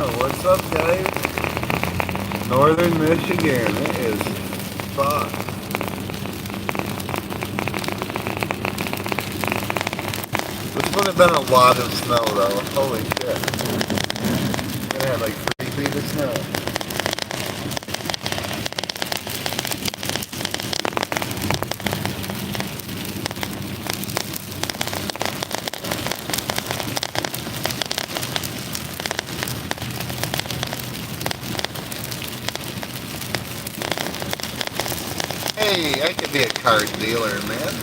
What's up, guys? Northern Michigan. It is fucked. This would have been a lot of snow, though. Holy shit. We're gonna have like 3 feet of snow. Hey, I could be a car dealer, man.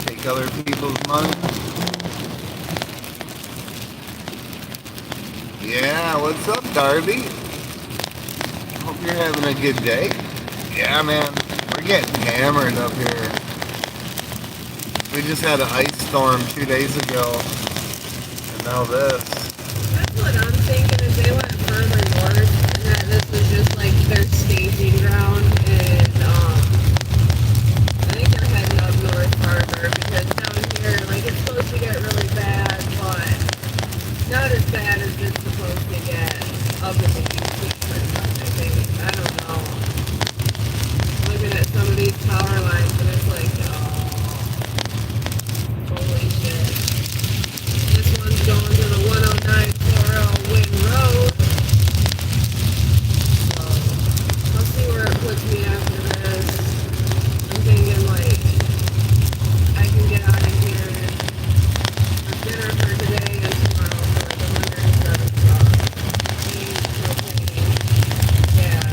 Take other people's money. Yeah, what's up, Darby? Hope you're having a good day. Yeah, man, we're getting hammered up here. We just had an ice storm 2 days ago, and now this. That's what I'm thinking, is they went further north, and that this was just like their staging ground, and I think they're heading up north farther, because down here, like, it's supposed to get really bad, but not as bad as it's supposed to get up in the east, I think. I don't know. Looking at some of these power lines, and it's like, oh, holy shit. This one's going to the 10940 Wynn Road. So, I'll see where it puts me after this. I'm thinking, like, I can get out of here for dinner for today and tomorrow for the 107 truck. Propane. Yeah.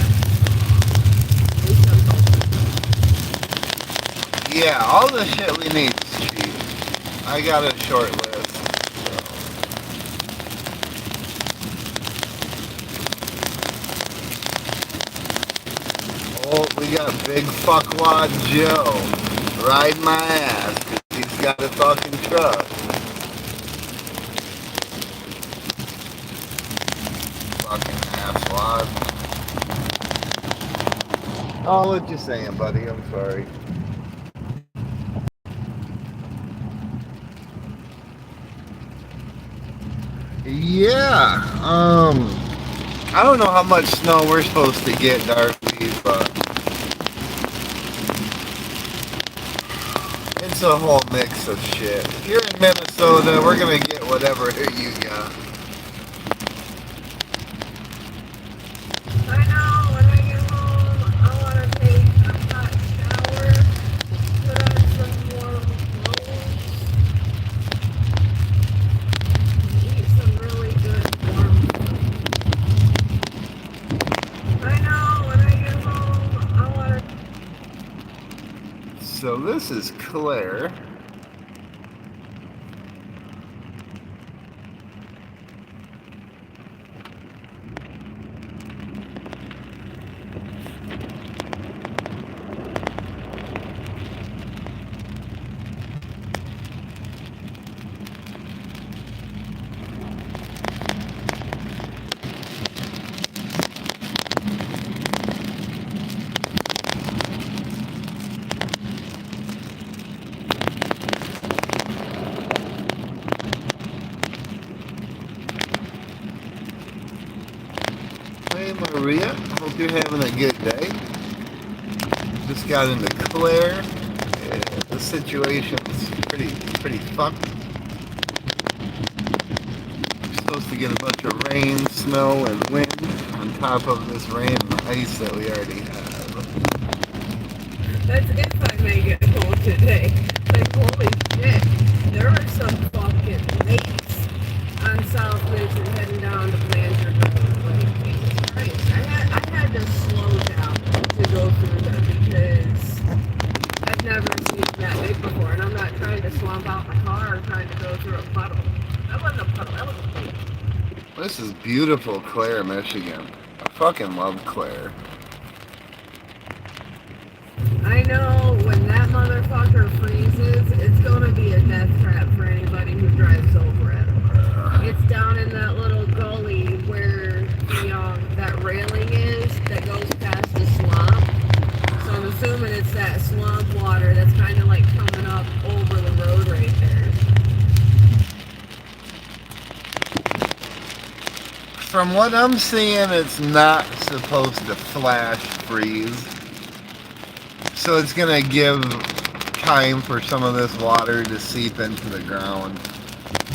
At least I'm hoping. Yeah, all the shit we need is cheap. I got a short list. Oh, we got Big Fuckwad Joe riding my ass because he's got a fucking truck. Fucking asswad. Oh, what you saying, buddy? I'm sorry. Yeah, I don't know how much snow we're supposed to get, Darby, but it's a whole mix of shit. If you're in Minnesota, we're gonna get whatever you got. I know, when I get home, I want to take a hot shower, put on some warm clothes, eat some really good warm food. I know, when I get home, I want to... So this is Claire. Hey Maria, hope you're having a good day. Just got into Claire. The situation's pretty fucked. We're supposed to get a bunch of rain, snow, and wind on top of this rain and ice that we already have. That's if I make it home today. Like, holy shit, there are some fucking lakes on South Mission heading down to Blanchard Road. Like, Jesus Christ. I had to slow down to go through them because I've never seen that big before, and I'm not trying to swamp out my car or trying to go through a puddle. That wasn't a puddle, that was a lake. This is beautiful Claire, Michigan. I fucking love Claire. I know when that motherfucker freezes, it's gonna be a death trap for anybody who drives over it. It's down in that little gully where that railing is that goes past the swamp. So I'm assuming it's that swamp water that's kind of like coming up over the road right there. From what I'm seeing, it's not supposed to flash freeze. So it's going to give time for some of this water to seep into the ground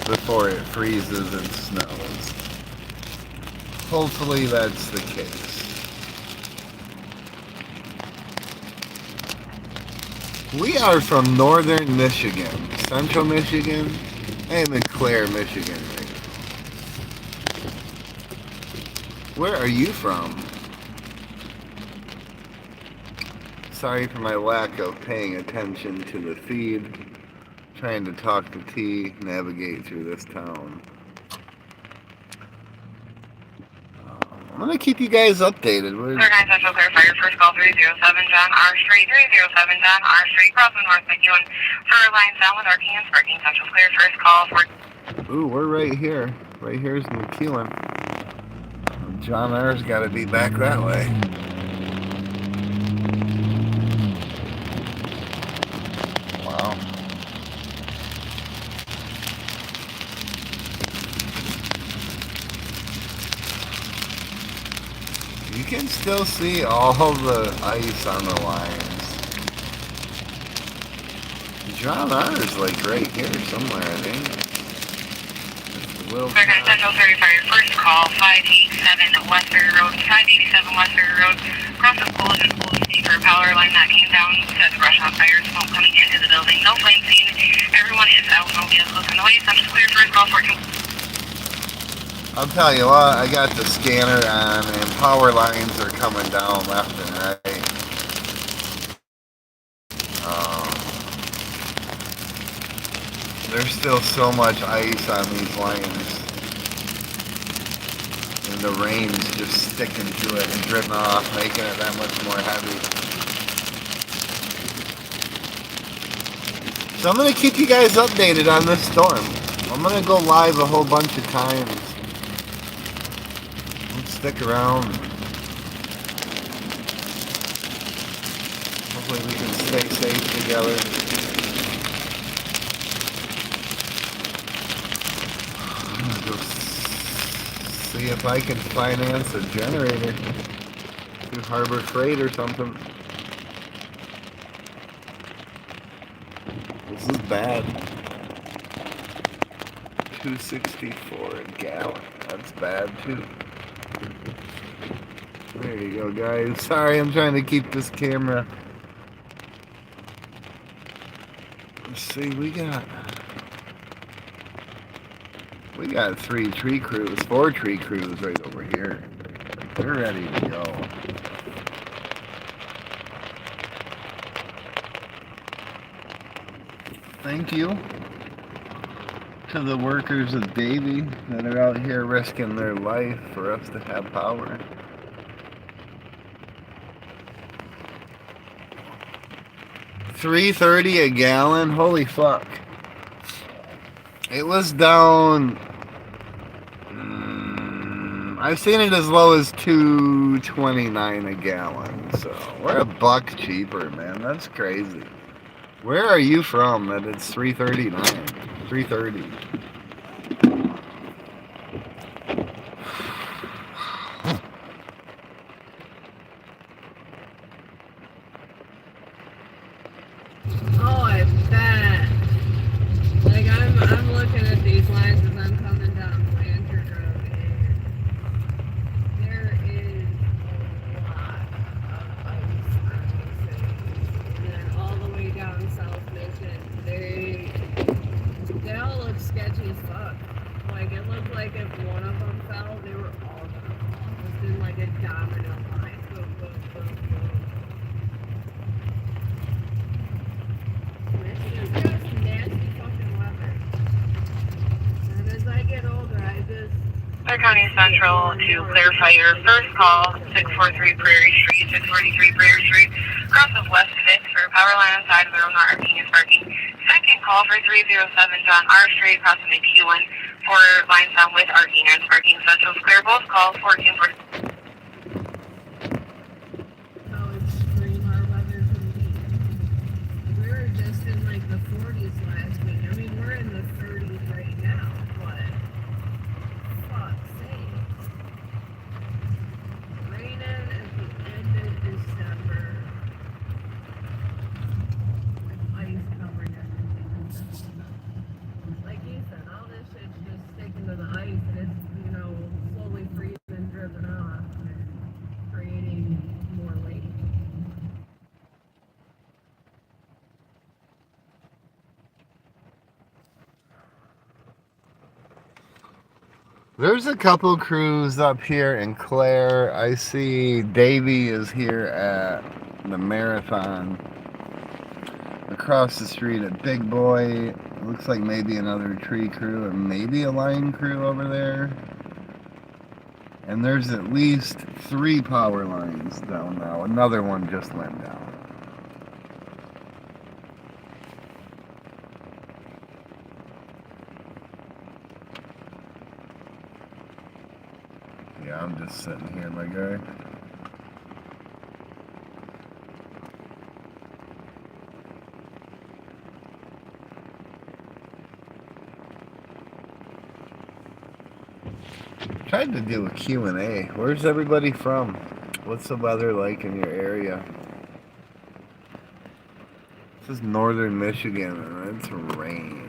before it freezes and snows. Hopefully that's the case. We are from northern Michigan, central Michigan, and Clare, Michigan. Where are you from? Sorry for my lack of paying attention to the feed. Trying to talk to T, navigate through this town. I'm going to keep you guys updated. Organized Central Clear Fire, first call 307 John R. Street, 307 John R. Street, crossing North McEwen. For lines down with Arking and Sparking, Central Clear, first call for... Ooh, we're right here. Right here's McEwen. John R's got to be back that way. Wow. You can still see all the ice on the lines. John R is like right here somewhere, I think. Organized Central Clear Fire, first call 587 Westbury Road, 587 Westbury Road, cross the school and school state for a power line that came down, set the brush on fire, smoke coming into the building, no flame seen, everyone is out, no vehicles in the way, Central Clear, first call 14. I'll tell you what, I got the scanner on and power lines are coming down left and right. There's still so much ice on these lines. And the rain's just sticking to it and dripping off, making it that much more heavy. So I'm going to keep you guys updated on this storm. I'm going to go live a whole bunch of times. Let's stick around. Hopefully we can stay safe together. See if I can finance a generator through Harbor Freight or something. This is bad. $2.64 a gallon. That's bad too. There you go, guys. Sorry, I'm trying to keep this camera. Let's see, we got 4 tree crews right over here. They're ready to go. Thank you to the workers of Davie that are out here risking their life for us to have power. $3.30 a gallon? Holy fuck. It was down... I've seen it as low as $2.29 a gallon. So we're $1 cheaper, man. That's crazy. Where are you from that it's $3.39? $3.30. Oh, I bet. Like I'm looking at these lines as I'm coming down Blanchard Road, and there is a lot of ice on these things. And then all the way down South Mission, they all look sketchy as fuck. Like it looked like if one of them fell, they were all gonna fall. It's been like a domino line. Boom, boom, boom, boom. Michigan's got some nasty fucking weather. And as I get older, I just... Clear County Central to Clear Fire, first call 643 Prairie Street, 643 Prairie Street, cross of West 5th for a power line on the side of the road, not Arking and Sparking. Second call for 307 John R. Street, crossing McEwen for lines down with Arking and Sparking. Central Clear, both calls 14. how extreme our weather can be. We were just in like the 40s last week. I mean, we're in the 30s right now, but fuck's sake. There's a couple crews up here in Clare. I see Davey is here at the marathon. Across the street at Big Boy. Looks like maybe another tree crew and maybe a line crew over there. And there's at least 3 power lines down now. Another one just went down. Yeah, I'm just sitting here, my guy. Tried to do a Q&A. Where's everybody from? What's the weather like in your area? This is northern Michigan and it's rain.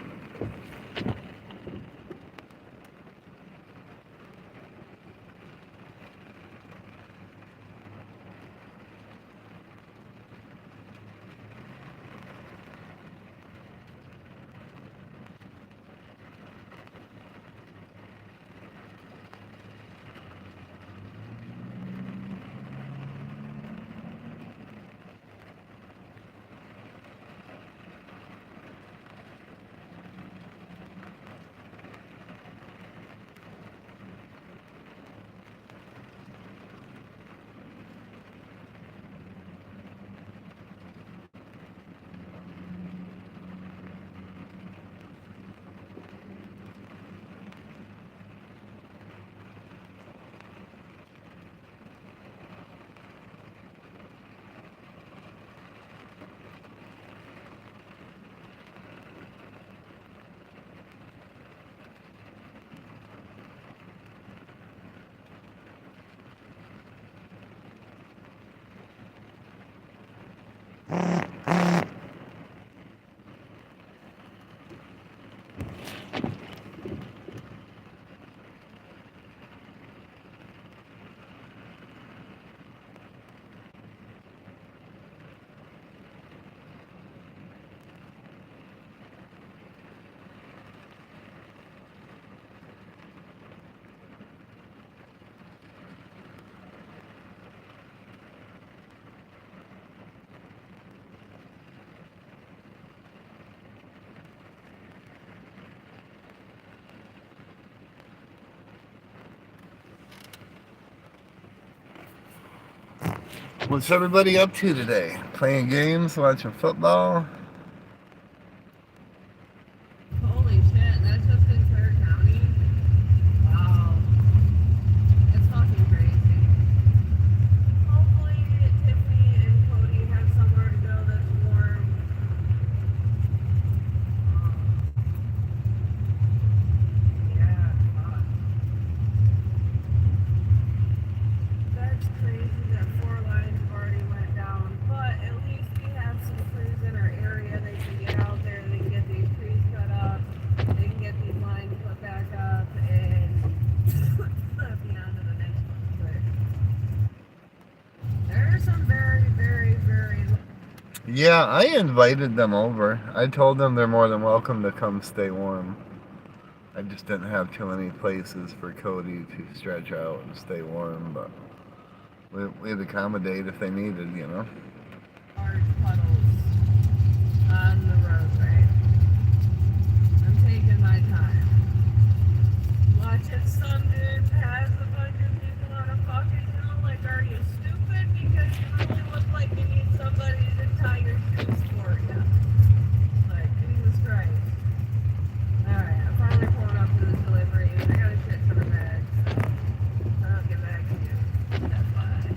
What's everybody up to today? Playing games, watching football? Holy shit, that's just in Clare County? Wow. It's fucking crazy. Hopefully Tiffany and Cody have somewhere to go that's warm. Yeah, fuck. That's crazy that 4 lines have already went down, but at least we have some crews in our area. They can get out there, they can get these trees cut up, they can get these lines put back up, and be on to the next one quick. There are some very, very, very... Yeah, I invited them over. I told them they're more than welcome to come stay warm. I just didn't have too many places for Cody to stretch out and stay warm, but we'd accommodate if they needed, you know. large puddles on the roadway. I'm taking my time. Watching some dude pass a bunch of people on a fucking hill. Like, are you stupid? Because you really look like you need somebody to tie your shoes for you. Like, Jesus Christ. Alright, I'm finally pulling up to this delivery. I got a shit ton of bags, so I'll get back to you. That's fine.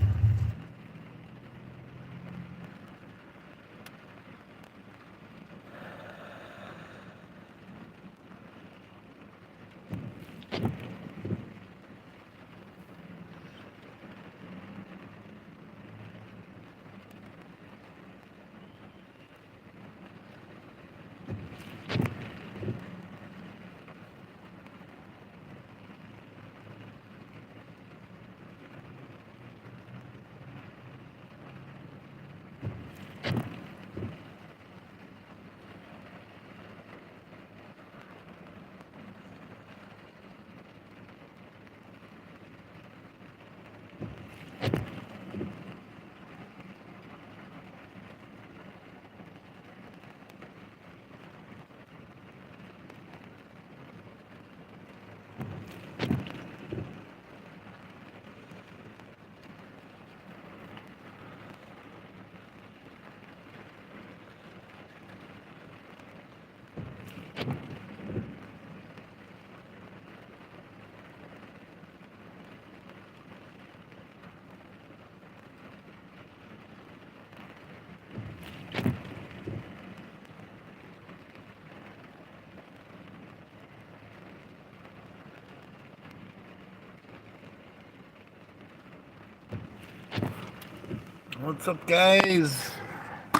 What's up, guys?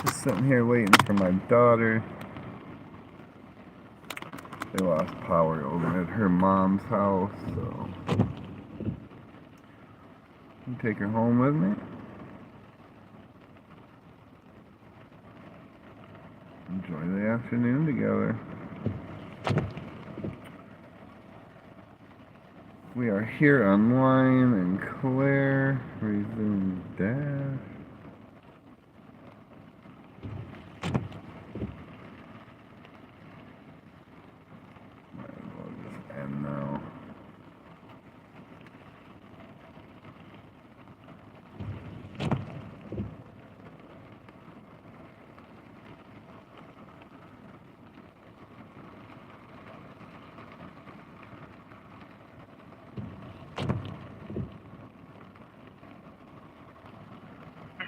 Just sitting here waiting for my daughter. They lost power over at her mom's house, so I'll take her home with me. Enjoy the afternoon together. We are here on Lime and Claire. Resume dash. Might as well just end now.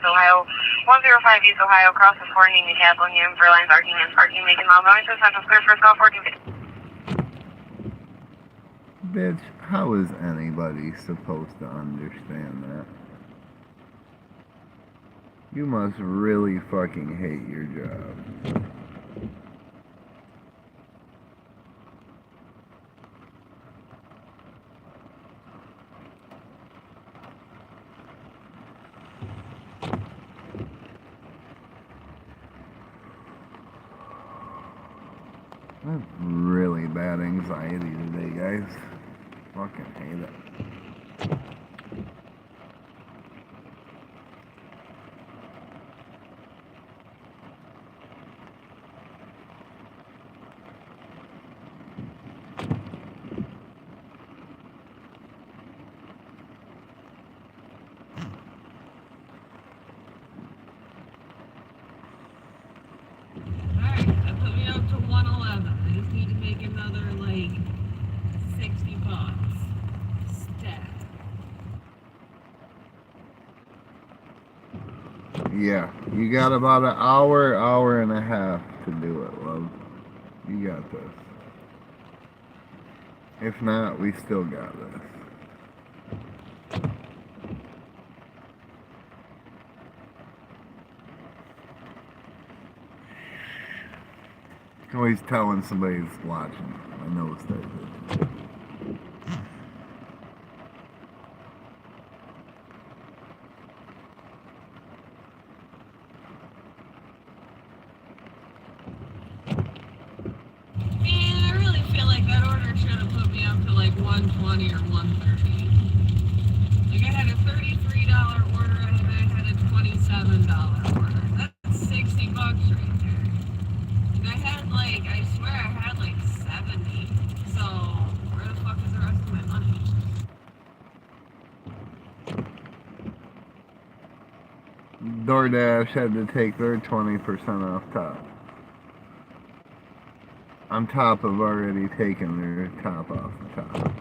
Ohio, 105 East Ohio, cross the 4 Union Castle, Union for lines, parking, making loud noise, Central Clear, first call, 1450. Bitch, how is anybody supposed to understand that? You must really fucking hate your job. I have really bad anxiety today, guys. Fucking hate it. Alright, that put me up to 111. I just need to make another, like, 60 bucks. Stat. Yeah, you got about an hour and a half to do it, love. You got this. If not, we still got this. Always telling somebody's watching. I know it's that. Man, I really feel like that order should have put me up to like 120 or 130. Like I had a $33 order and then I had a $27 order. That's 60 bucks right there. And I had like, I swear I had like 70. So where the fuck is the rest of my money? DoorDash had to take their 20% off top. On top of already taking their top off the top.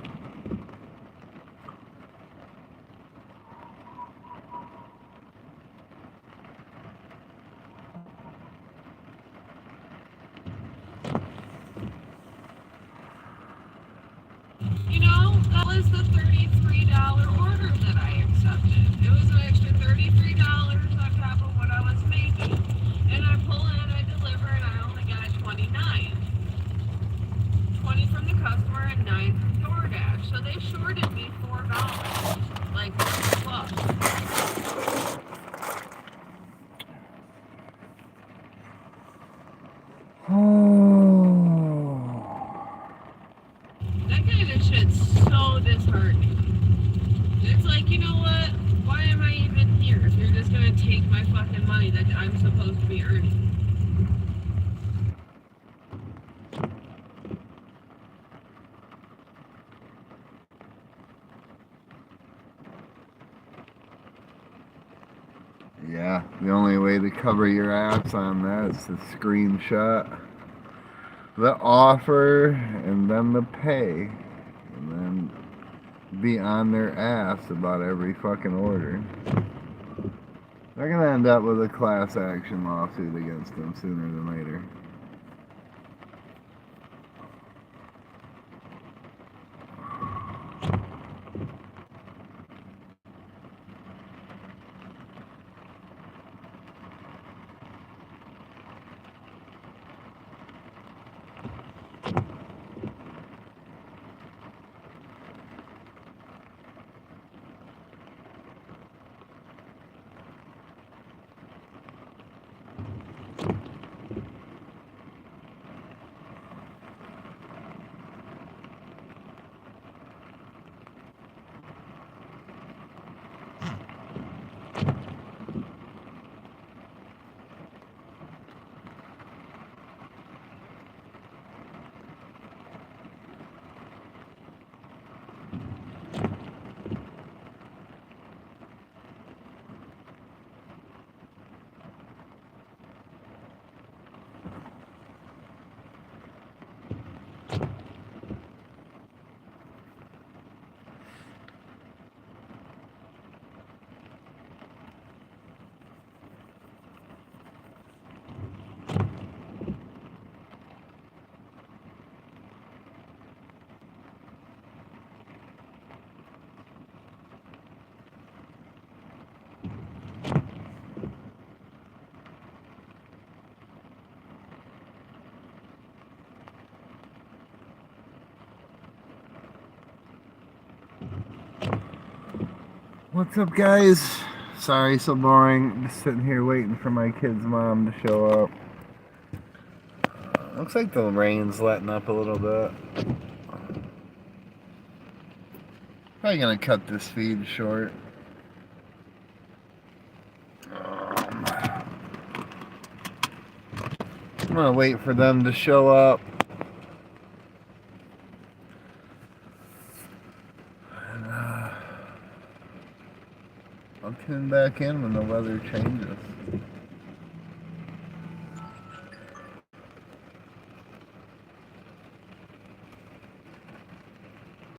You know, that was the $33 order that I accepted. It was an extra $33 on top of what I was making. And I pull in, I deliver, and I only got 29. 20 from the customer and 9 from DoorDash. So they shorted me $4. Like, what the fuck? That kind of shit's so disheartening. It's like, you know what? Why am I even here if you're just gonna take my fucking money that I'm supposed to be earning? Yeah, the only way to cover your ass on that is to screenshot the offer and then the pay, and then be on their ass about every fucking order. They're gonna end up with a class action lawsuit against them sooner than later. What's up, guys? Sorry, so boring. I'm just sitting here waiting for my kid's mom to show up. Looks like the rain's letting up a little bit. Probably gonna cut this feed short. I'm gonna wait for them to show up. And, I'll tune back in when the weather changes.